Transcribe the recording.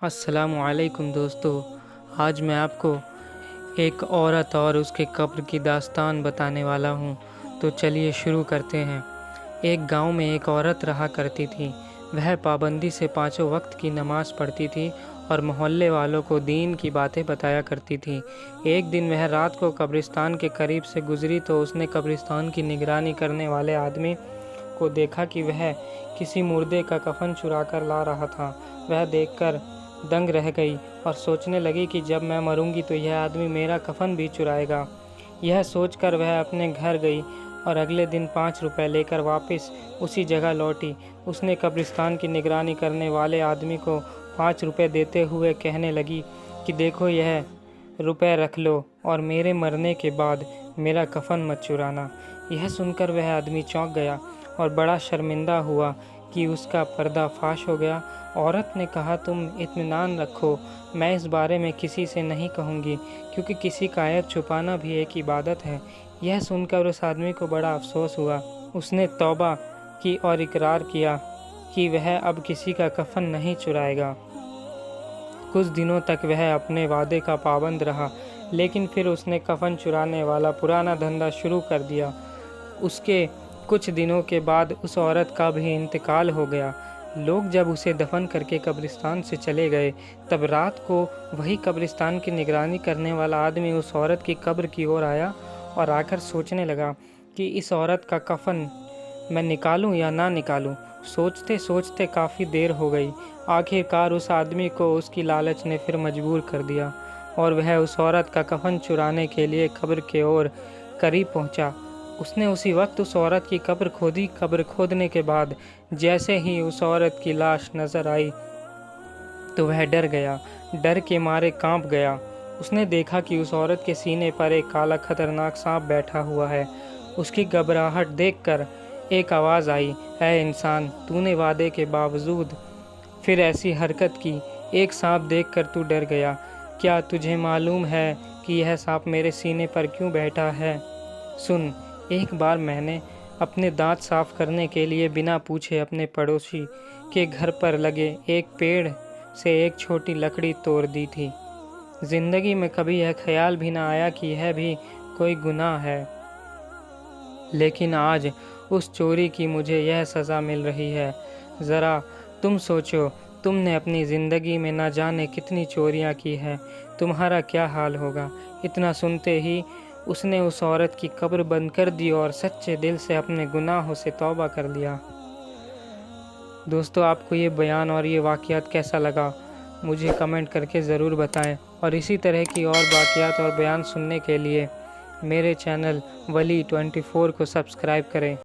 अस्सलामुअलैकुम दोस्तों। आज मैं आपको एक औरत और उसके कब्र की दास्तान बताने वाला हूँ। तो चलिए शुरू करते हैं। एक गांव में एक औरत रहा करती थी। वह पाबंदी से पाँचों वक्त की नमाज़ पढ़ती थी और मोहल्ले वालों को दीन की बातें बताया करती थी। एक दिन वह रात को कब्रिस्तान के करीब से गुजरी तो उसने कब्रिस्तान की निगरानी करने वाले आदमी को देखा कि वह किसी मुर्दे का कफन चुरा कर ला रहा था। वह देखकर दंग रह गई और सोचने लगी कि जब मैं मरूंगी तो यह आदमी मेरा कफन भी चुराएगा। यह सोचकर वह अपने घर गई और अगले दिन 5 रुपए लेकर वापस उसी जगह लौटी। उसने कब्रिस्तान की निगरानी करने वाले आदमी को 5 रुपए देते हुए कहने लगी कि देखो, यह रुपए रख लो और मेरे मरने के बाद मेरा कफन मत चुराना। यह सुनकर वह आदमी चौंक गया और बड़ा शर्मिंदा हुआ कि उसका पर्दाफाश हो गया। औरत ने कहा, तुम इत्मीनान रखो, मैं इस बारे में किसी से नहीं कहूँगी, क्योंकि किसी का ऐब छुपाना भी एक इबादत है। यह सुनकर उस आदमी को बड़ा अफसोस हुआ। उसने तौबा की और इकरार किया कि वह अब किसी का कफन नहीं चुराएगा। कुछ दिनों तक वह अपने वादे का पाबंद रहा, लेकिन फिर उसने कफन चुराने वाला पुराना धंधा शुरू कर दिया। उसके कुछ दिनों के बाद उस औरत का भी इंतकाल हो गया। लोग जब उसे दफन करके कब्रिस्तान से चले गए, तब रात को वही कब्रिस्तान की निगरानी करने वाला आदमी उस औरत की कब्र की ओर आया और आकर सोचने लगा कि इस औरत का कफन मैं निकालूं या ना निकालूं। सोचते सोचते काफ़ी देर हो गई। आखिरकार उस आदमी को उसकी लालच ने फिर मजबूर कर दिया और वह उस औरत का कफन चुराने के लिए कब्र के ओर करीब पहुंचा। उसने उसी वक्त उस औरत की कब्र खोदी। कब्र खोदने के बाद जैसे ही उस औरत की लाश नज़र आई तो वह डर गया, डर के मारे कांप गया। उसने देखा कि उस औरत के सीने पर एक काला खतरनाक सांप बैठा हुआ है। उसकी घबराहट देखकर एक आवाज़ आई, ऐ इंसान, तूने वादे के बावजूद फिर ऐसी हरकत की। एक सांप देखकर तू डर गया। क्या तुझे मालूम है कि यह सांप मेरे सीने पर क्यों बैठा है? सुन, एक बार मैंने अपने दांत साफ करने के लिए बिना पूछे अपने पड़ोसी के घर पर लगे एक पेड़ से एक छोटी लकड़ी तोड़ दी थी। जिंदगी में कभी यह ख्याल भी ना आया कि यह भी कोई गुनाह है, लेकिन आज उस चोरी की मुझे यह सज़ा मिल रही है। ज़रा तुम सोचो, तुमने अपनी ज़िंदगी में ना जाने कितनी चोरियां की हैं, तुम्हारा क्या हाल होगा। इतना सुनते ही उसने उस औरत की कब्र बंद कर दी और सच्चे दिल से अपने गुनाहों से तौबा कर लिया। दोस्तों, आपको ये बयान और ये वाक़यात कैसा लगा, मुझे कमेंट करके ज़रूर बताएं। और इसी तरह की और वाक़यात और बयान सुनने के लिए मेरे चैनल वली 24 को सब्सक्राइब करें।